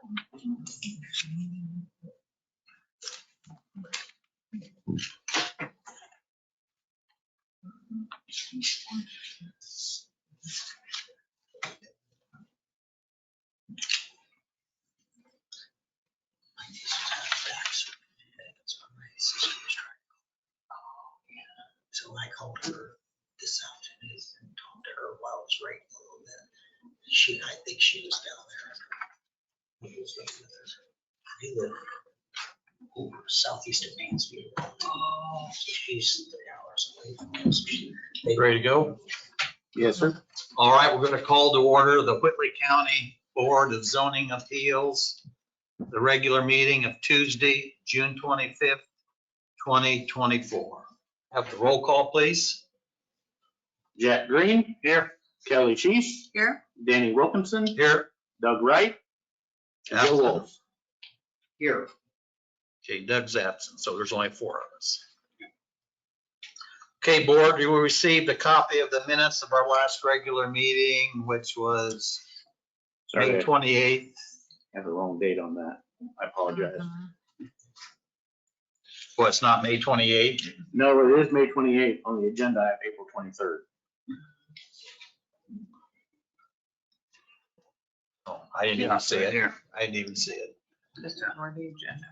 So I called her this afternoon and talked to her while I was writing a little bit. I think she was down there. They live over southeast of Mansfield. Oh, she's 3 hours away from us. Ready to go? Yes, sir. All right, we're going to call to order the Whitley County Board of Zoning Appeals, the regular meeting of Tuesday, June 25th, 2024. Have the roll call, please. Jack Green. Here. Kelley Sheiss. Here. Danny Wilkinson. Here. Doug Wright. Joe Absent. Wolf. Here. Okay, Doug's absent, so there's only 4 of us. Okay, board, you will receive a copy of the minutes of our last regular meeting, which was Sorry, May I 28th. have the wrong date on that. I apologize. Well, it's not May 28th. No, it is May 28th. On the agenda, I have April 23rd. Oh, I didn't even see it. Here. I didn't even see it. Just on the agenda.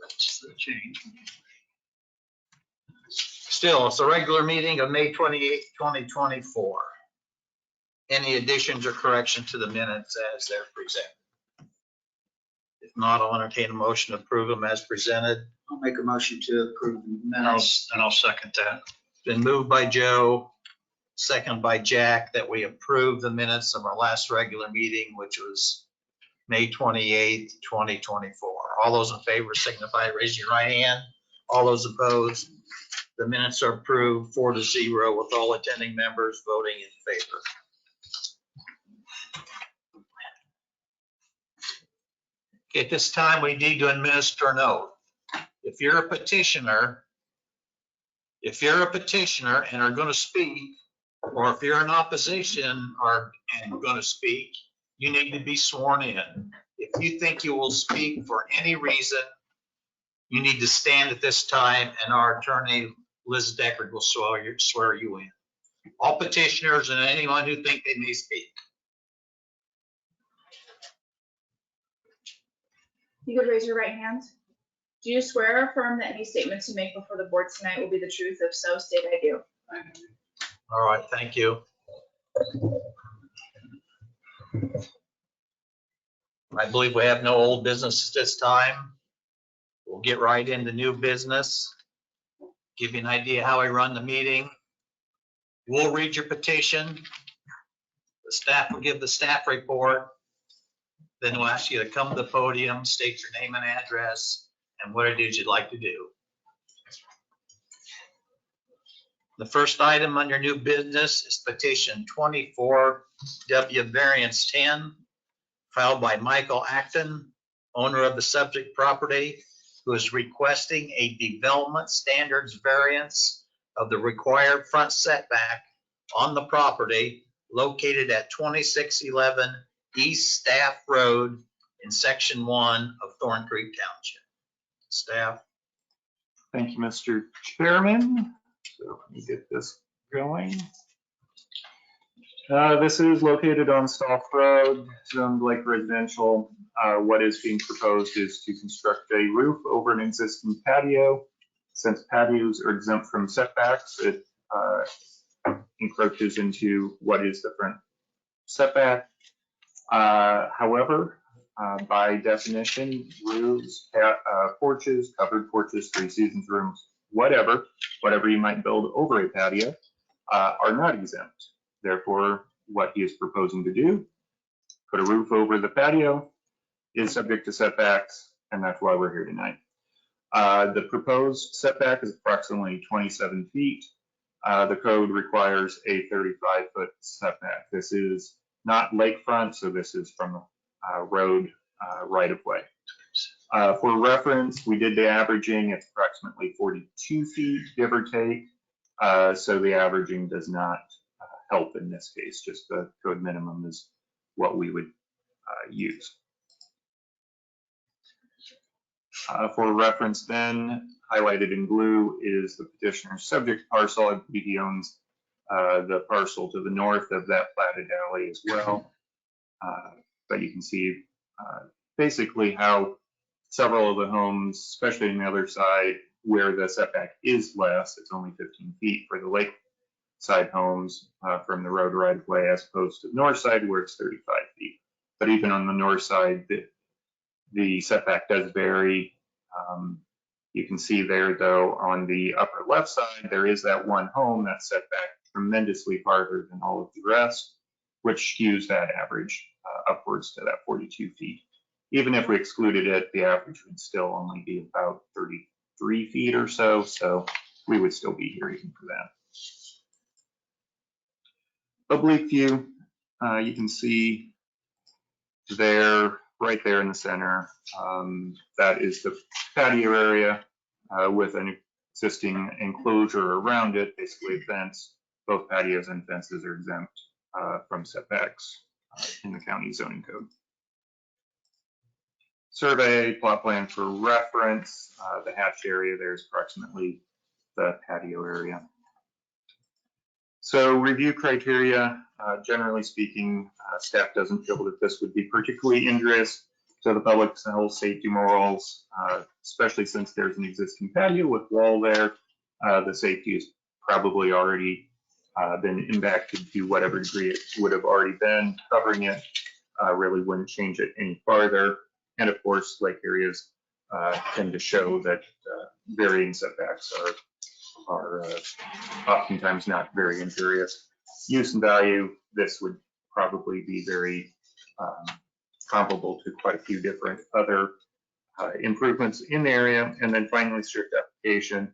That's the change. Still, it's a regular meeting of May 28th, 2024. Any additions or corrections to the minutes as they're presented? If not, I'll entertain a motion to approve them as presented. I'll make a motion to approve the minutes. And I'll second that. Been moved by Joe, second by Jack, that we approve the minutes of our last regular meeting, which was May 28th, 2024. All those in favor signify by raising your right hand. All those opposed, the minutes are approved 4-0 with all attending members voting in favor. Okay, at this time, we need to administer an oath. If you're a petitioner and are going to speak, or if you're in opposition and going to speak, you need to be sworn in. If you think you will speak for any reason, you need to stand at this time, and our attorney, Liz Deckard, will swear you in. All petitioners and anyone who think they may speak. You could raise your right hand. Do you swear or affirm that any statements you make before the board tonight will be the truth? If so, state I do. All right, thank you. I believe we have no old business at this time. We'll get right into new business. Give you an idea how I run the meeting. We'll read your petition. The staff will give the staff report. Then we'll ask you to come to the podium, state your name and address, and what it is you'd like to do. The first item on your new business is petition 24W variance 10, filed by Michael Acton, owner of the subject property, who is requesting a development standards variance of the required front setback on the property located at 2611 East Stalf Road in section 1 of Thorncreek Township. Staff. Thank you, Mr. Chairman. So let me get this going. This is located on Stalf Road, zoned like residential. What is being proposed is to construct a roof over an existing patio. Since patios are exempt from setbacks, it encroaches into what is the front setback. However, by definition, roofs, porches, covered porches, 3 seasons rooms, whatever you might build over a patio, are not exempt. Therefore, what he is proposing to do, put a roof over the patio, is subject to setbacks, and that's why we're here tonight. The proposed setback is approximately 27 feet. The code requires a 35-foot setback. This is not lakefront, so this is from road right of way. For reference, we did the averaging. It's approximately 42 feet, give or take. So the averaging does not help in this case. Just the code minimum is what we would use. For reference then, highlighted in blue is the petitioner's subject parcel. I believe he owns the parcel to the north of that platted alley as well. But you can see basically how several of the homes, especially on the other side where the setback is less, it's only 15 feet for the lakeside homes from the road right of way, as opposed to the north side where it's 35 feet. But even on the north side, the setback does vary. You can see there, though, on the upper left side, there is that one home that's set back tremendously farther than all of the rest, which skews that average upwards to that 42 feet. Even if we excluded it, the average would still only be about 33 feet or so, so we would still be here even for that. Oblique view, you can see there, right there in the center, that is the patio area with an existing enclosure around it, basically a fence. Both patios and fences are exempt from setbacks in the county zoning code. Survey plot plan for reference, the hatched area there is approximately the patio area. So review criteria, generally speaking, staff doesn't feel that this would be particularly injurious to the public's health, safety, morals, especially since there's an existing patio with wall there. The safety has probably already been impacted to whatever degree it would have already been. Covering it really wouldn't change it any farther. And of course, lake areas tend to show that varying setbacks are oftentimes not very injurious. Use and value, this would probably be very comparable to quite a few different other improvements in the area. And then finally, strict application.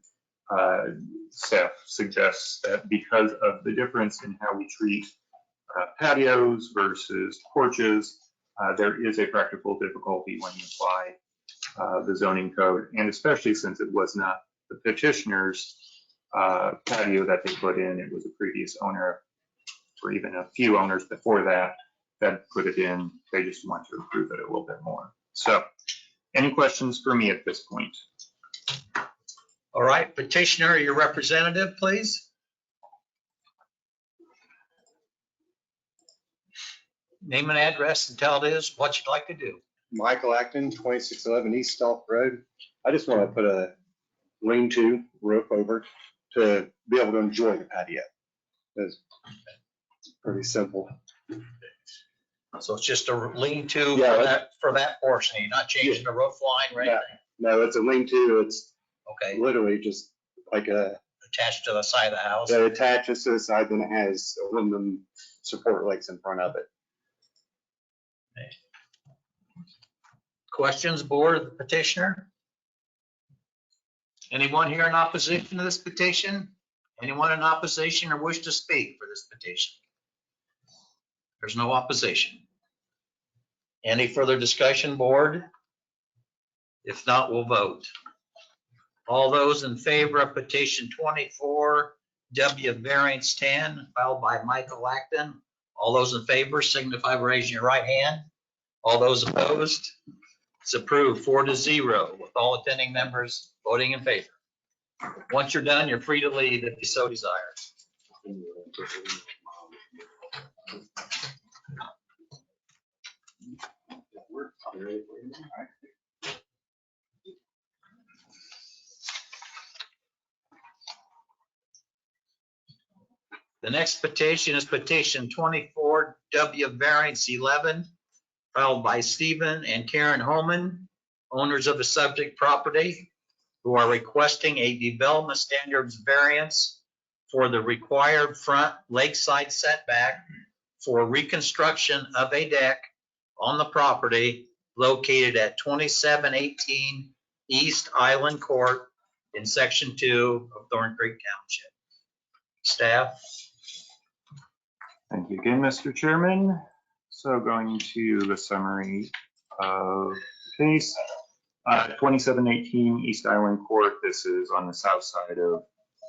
Staff suggests that because of the difference in how we treat patios versus porches, there is a practical difficulty when you apply the zoning code, and especially since it was not the petitioner's patio that they put in, it was a previous owner, or even a few owners before that put it in. They just want to improve it a little bit more. So, any questions for me at this point? All right, petitioner, your representative, please. Name and address and tell it is what you'd like to do. Michael Acton, 2611 East Stalf Road. I just want to put a lean-to roof over to be able to enjoy the patio. It's pretty simple. So it's just a lean-to Yeah, for that portion. You're not changing the roof line or anything? No, it's a lean-to. It's Okay, literally just like attached to the side of the house? it attaches to the side, then it has aluminum support legs in front of it. Questions, board, of the petitioner? Anyone here in opposition to this petition? Anyone in opposition or wish to speak for this petition? There's no opposition. Any further discussion, board? If not, we'll vote. All those in favor of petition 24W variance 10 filed by Michael Acton, all those in favor signify by raising your right hand. All those opposed? It's approved 4-0 with all attending members voting in favor. Once you're done, you're free to leave if you so desire. The next petition is petition 24W variance 11 filed by Stephen and Karen Homan, owners of the subject property, who are requesting a development standards variance for the required front lakeside setback for reconstruction of a deck on the property located at 2718 East Island Court in Section 2 of Thorncreek Township. Staff? Thank you again, Mr. Chairman. So going to the summary of the case. 2718 East Island Court. This is on the south side of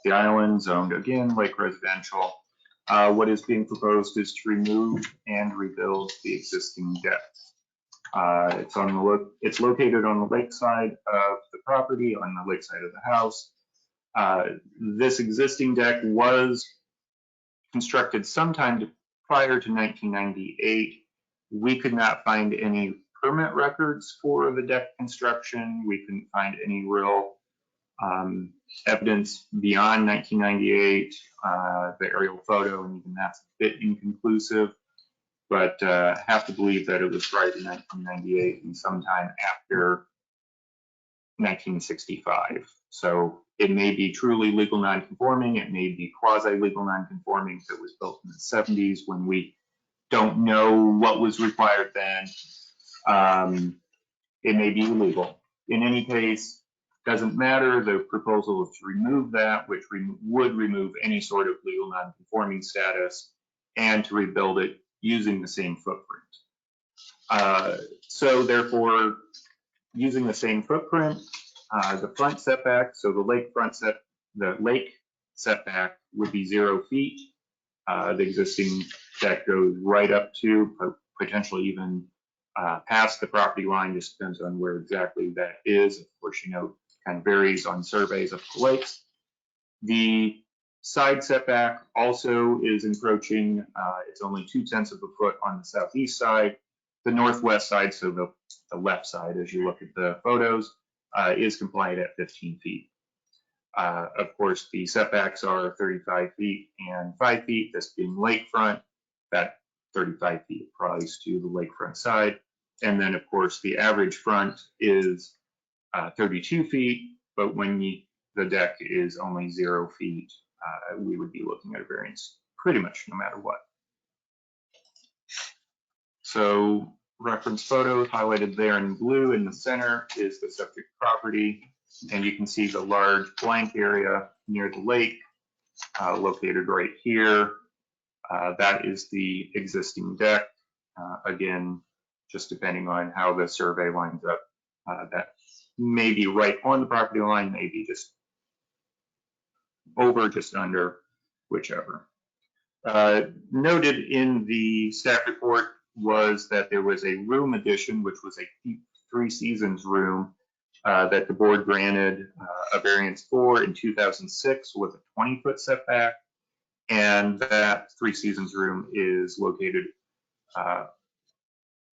the island, zoned again lake residential. What is being proposed is to remove and rebuild the existing deck. It's located on the lakeside of the property, on the lakeside of the house. This existing deck was constructed sometime prior to 1998. We could not find any permit records for the deck construction. We couldn't find any real evidence beyond 1998. The aerial photo, and even that's a bit inconclusive, but have to believe that it was right in 1998 and sometime after 1965. So it may be truly legal non-conforming. It may be quasi-legal non-conforming if it was built in the 70s when we don't know what was required then. It may be illegal. In any case, doesn't matter. The proposal is to remove that, which would remove any sort of legal non-conforming status, and to rebuild it using the same footprint. So therefore, using the same footprint, the front setback, so the lake setback would be 0 feet. The existing deck goes right up to, potentially even past the property line, just depends on where exactly that is. Of course, you know, kind of varies on surveys of the lakes. The side setback also is encroaching. It's only 0.2 of a foot on the southeast side. The northwest side, so the left side, as you look at the photos, is compliant at 15 feet. Of course, the setbacks are 35 feet and 5 feet, this being lakefront. That 35 feet applies to the lakefront side. And then, of course, the average front is 32 feet, but when the deck is only 0 feet, we would be looking at a variance pretty much no matter what. So reference photos highlighted there in blue in the center is the subject property. And you can see the large blank area near the lake located right here. That is the existing deck. Again, just depending on how the survey lines up, that may be right on the property line, maybe just over, just under, whichever. Noted in the staff report was that there was a room addition, which was a 3 seasons room that the board granted a variance for in 2006 with a 20-foot setback. And that 3 seasons room is located,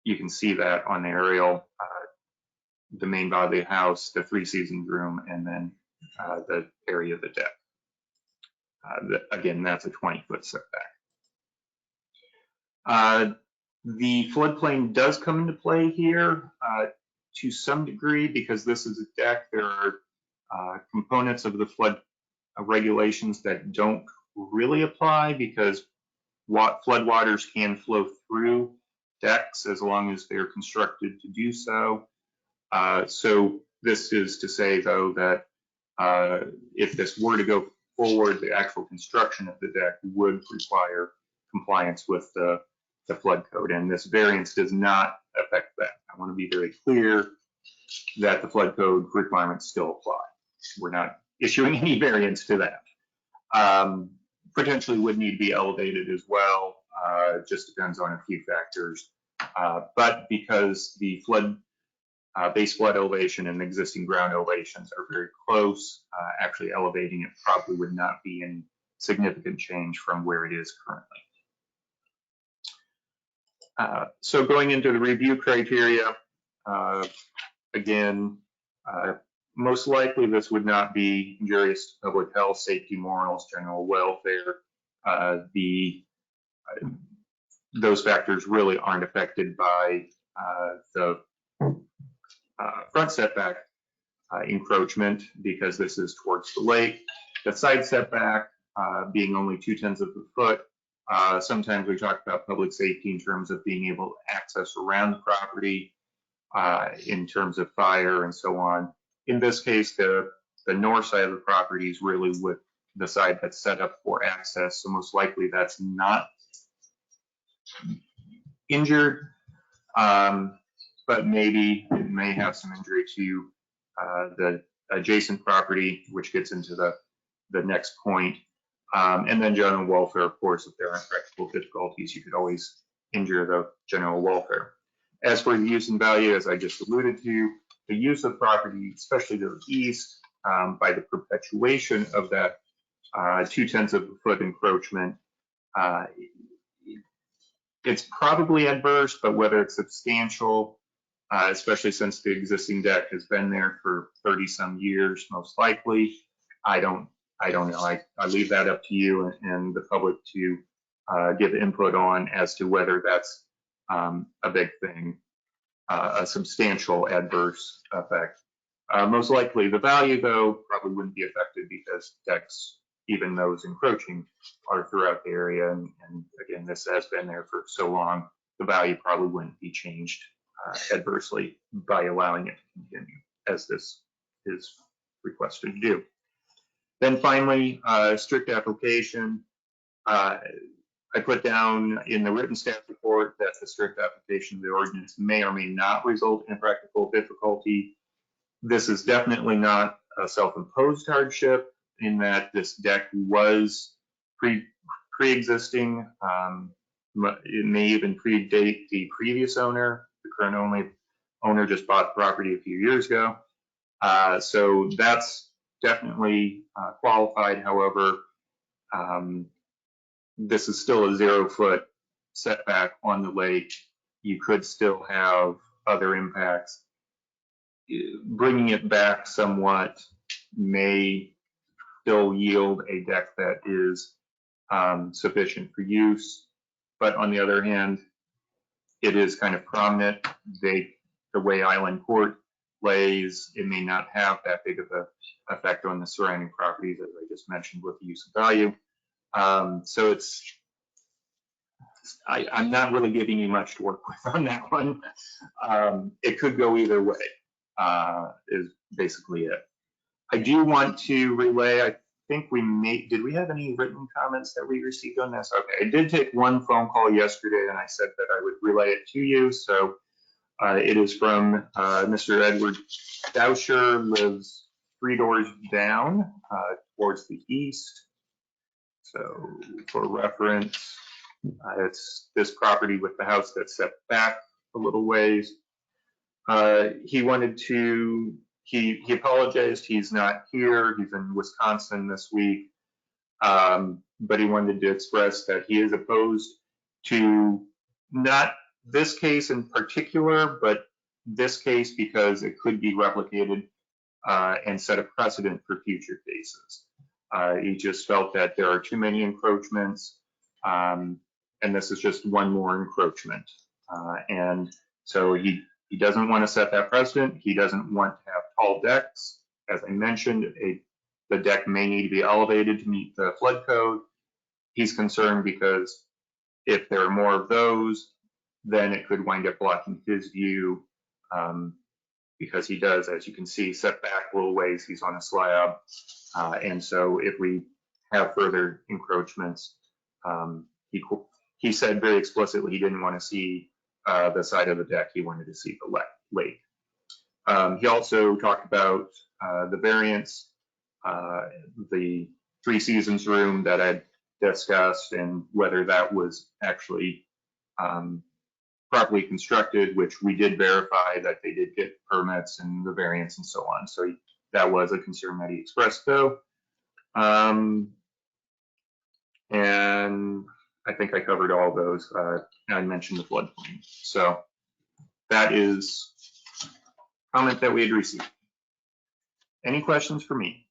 you can see that on the aerial, the main body of the house, the 3 seasons room, and then the area of the deck. Again, that's a 20-foot setback. The floodplain does come into play here to some degree because this is a deck. There are components of the flood regulations that don't really apply because flood waters can flow through decks as long as they're constructed to do so. So this is to say, though, that if this were to go forward, the actual construction of the deck would require compliance with the flood code, and this variance does not affect that. I want to be very clear that the flood code requirements still apply. We're not issuing any variance to that. Potentially would need to be elevated as well. Just depends on a few factors. But because the base flood elevation and existing ground elevations are very close, actually elevating it probably would not be any significant change from where it is currently. So going into the review criteria, again, most likely this would not be injurious to public health, safety, morals, general welfare. Those factors really aren't affected by the front setback encroachment because this is towards the lake. The side setback being only 0.2 of a foot. Sometimes we talk about public safety in terms of being able to access around the property in terms of fire and so on. In this case, the north side of the property is really with the side that's set up for access. So most likely that's not injured, but maybe it may have some injury to the adjacent property, which gets into the next point. And then general welfare, of course, if there aren't practical difficulties, you could always injure the general welfare. As for the use and value, as I just alluded to, the use of property, especially to the east, by the perpetuation of that 0.2 of a foot encroachment, it's probably adverse, but whether it's substantial, especially since the existing deck has been there for 30 some years, most likely, I don't know. I leave that up to you and the public to give input on as to whether that's a big thing, a substantial adverse effect. Most likely the value, though, probably wouldn't be affected because decks, even those encroaching, are throughout the area. And again, this has been there for so long, the value probably wouldn't be changed adversely by allowing it to continue, as this is requested to do. Then finally, strict application. I put down in the written staff report that the strict application of the ordinance may or may not result in practical difficulty. This is definitely not a self-imposed hardship in that this deck was pre-existing. It may even predate the previous owner. The current owner just bought the property a few years ago. So that's definitely qualified. However, this is still a 0 foot setback on the lake. You could still have other impacts. Bringing it back somewhat may still yield a deck that is sufficient for use. But on the other hand, it is kind of prominent. The way Island Court lays, it may not have that big of an effect on the surrounding properties, as I just mentioned, with the use of value. So I'm not really giving you much to work with on that one. It could go either way, is basically it. I do want to relay, I think did we have any written comments that we received on this? Okay, I did take one phone call yesterday and I said that I would relay it to you. So it is from Mr. Edward Dousher, lives 3 doors down towards the east. So for reference, it's this property with the house that's set back a little ways. He wanted to, he apologized, he's not here, he's in Wisconsin this week, but he wanted to express that he is opposed to not this case in particular, but this case because it could be replicated and set a precedent for future cases. He just felt that there are too many encroachments, and this is just one more encroachment. And so he doesn't want to set that precedent. He doesn't want to have tall decks. As I mentioned, the deck may need to be elevated to meet the flood code. He's concerned because if there are more of those, then it could wind up blocking his view, because he does, as you can see, set back a little ways. He's on a slab. And so if we have further encroachments, he said very explicitly he didn't want to see the side of the deck. He wanted to see the lake. He also talked about the variance, the 3 seasons room that I discussed, and whether that was actually properly constructed, which we did verify that they did get permits and the variance and so on. So that was a concern that he expressed, though. And I think I covered all those. I mentioned the floodplain. So that is comment that we had received. Any questions for me?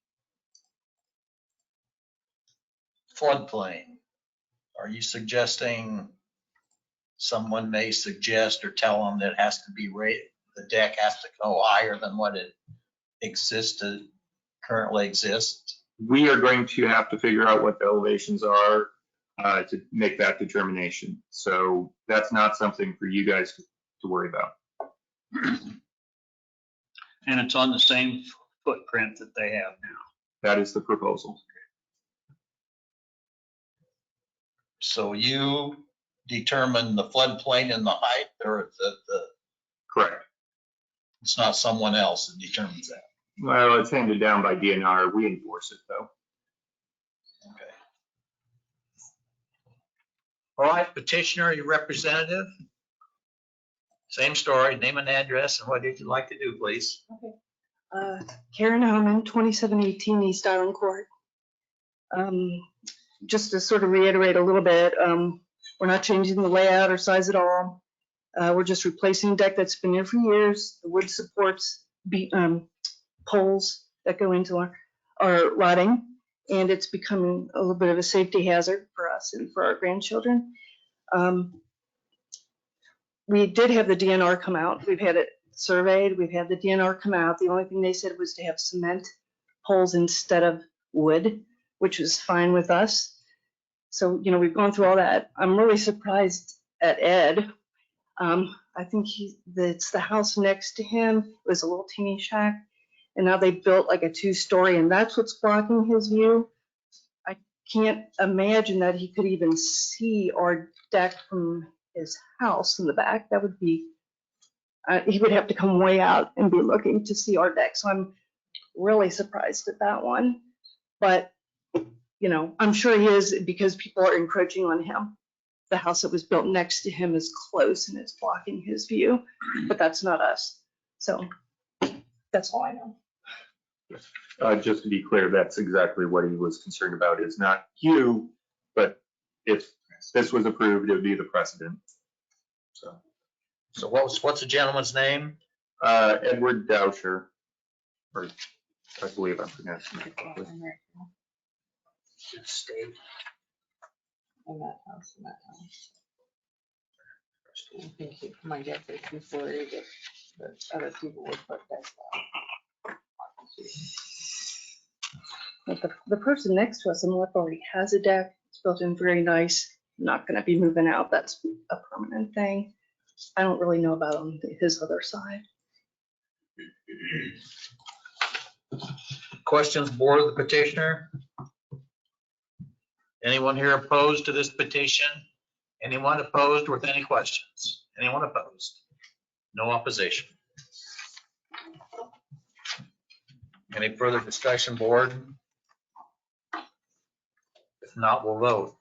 Floodplain. Are you suggesting someone may suggest or tell them that it has to be the deck has to go higher than what it currently exists? We are going to have to figure out what the elevations are to make that determination. So that's not something for you guys to worry about. And it's on the same footprint that they have now. That is the proposal. So you determine the floodplain and the height, or Correct. it's not someone else that determines that? Well, it's handed down by DNR. We enforce it, though. Okay. All right, petitioner, your representative. Same story, name and address, and what did you like to do, please? Karen Homan, 2718 East Island Court. Just to sort of reiterate a little bit, we're not changing the layout or size at all. We're just replacing a deck that's been there for years. The wood supports poles that go into our rotting, and it's becoming a little bit of a safety hazard for us and for our grandchildren. We did have the DNR come out. We've had it surveyed. We've had the DNR come out. The only thing they said was to have cement poles instead of wood, which was fine with us. So, you know, we've gone through all that. I'm really surprised at Ed. I think it's the house next to him. It was a little teeny shack. And now they built like a 2-story, and that's what's blocking his view. I can't imagine that he could even see our deck from his house in the back. That would be, he would have to come way out and be looking to see our deck. So I'm really surprised at that one. But, you know, I'm sure he is because people are encroaching on him. The house that was built next to him is close and it's blocking his view, but that's not us. So that's all I know. Just to be clear, that's exactly what he was concerned about, is not you, but if this was approved, it would be the precedent. So what's the gentleman's name? Edward Dousher, or I believe I'm pronouncing it correctly. State. In that house. I think my guess is before they get, the other people would put that down. But the person next to us on the left already has a deck. It's built in very nice. Not going to be moving out. That's a permanent thing. I don't really know about on his other side. Questions, board of the petitioner? Anyone here opposed to this petition? Anyone opposed with any questions? Anyone opposed? No opposition. Any further discussion, board? If not, we'll vote.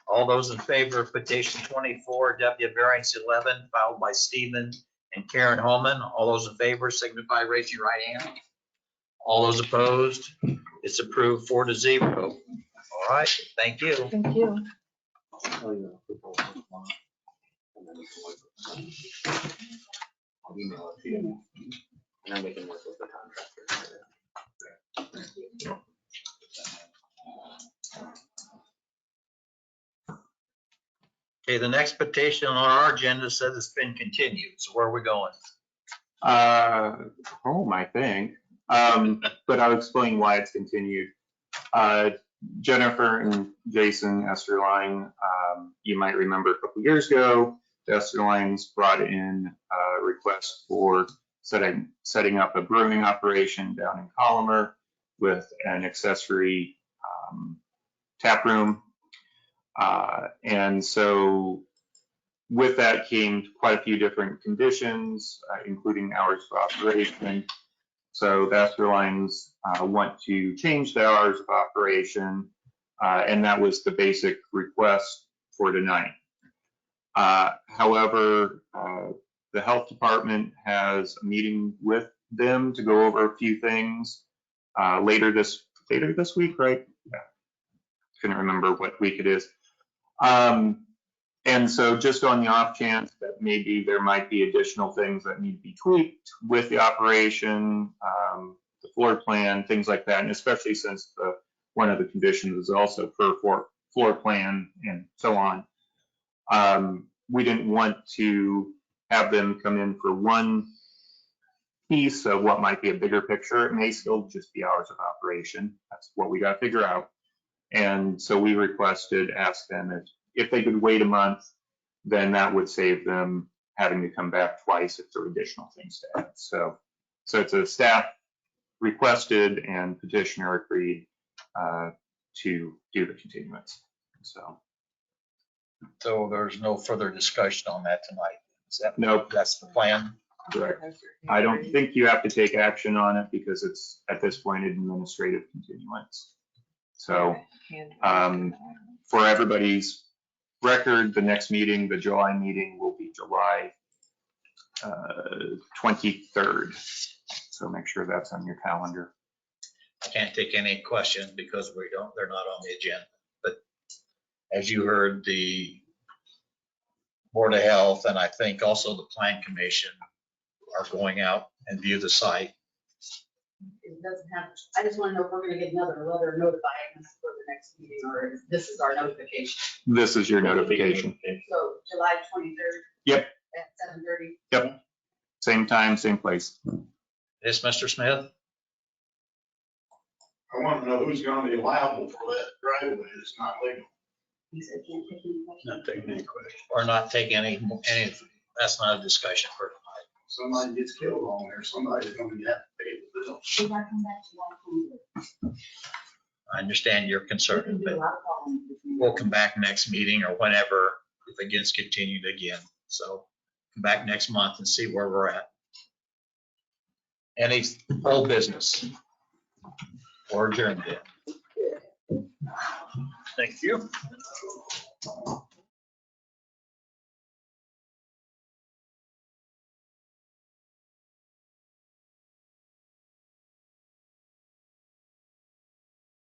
All those in favor of petition 24 W variance 11 filed by Stephen and Karen Homan, all those in favor signify raising your right hand. All those opposed, it's approved 4-0. All right, thank you. Thank you. I'll email it to you. And then we can work with the contractor. Okay, the next petition on our agenda says it's been continued. So where are we going? Home, I think. But I'll explain why it's continued. Jennifer and Jason Esterline, you might remember a couple years ago, the Esterlines brought in a request for setting up a brewing operation down in Collimer with an accessory tap room. And so with that came quite a few different conditions, including hours of operation. So the Esterlines want to change the hours of operation, and that was the basic request for tonight. However, the health department has a meeting with them to go over a few things later this week, right? Yeah. Couldn't remember what week it is. And so just on the off chance that maybe there might be additional things that need to be tweaked with the operation, the floor plan, things like that, and especially since one of the conditions is also per floor plan and so on. We didn't want to have them come in for one piece of what might be a bigger picture. It may still just be hours of operation. That's what we got to figure out. And so we asked them if they could wait a month, then that would save them having to come back twice if there are additional things to add. So it's a staff requested and petitioner agreed to do the continuance. So there's no further discussion on that tonight. Is that? Nope. That's the plan. Correct. I don't think you have to take action on it because it's at this point an administrative continuance. So for everybody's record, the next meeting, the July meeting, will be July 23rd. So make sure that's on your calendar. I can't take any questions because they're not on the agenda. But as you heard, the Board of Health and I think also the Plan Commission are going out and view the site. It doesn't have, I just want to know if we're going to get another letter notifying us for the next meeting, or if this is our notification. This is your notification. So July 23rd. Yep. At 7:30. Yep. Same time, same place. Yes, Mr. Smith? I want to know who's going to be liable for that driveway. It's not legal. He said can't take any questions. Not taking any questions. Or not taking any, that's not a discussion for tonight. Somebody gets killed on there, somebody's going to have to pay the bill. We gotta come back to 1:23. I understand your We concern, can do but a lot of calling. we'll come back next meeting or whenever if it gets continued again. So come back next month and see where we're at. Any old business? Or adjourned then? Thank you.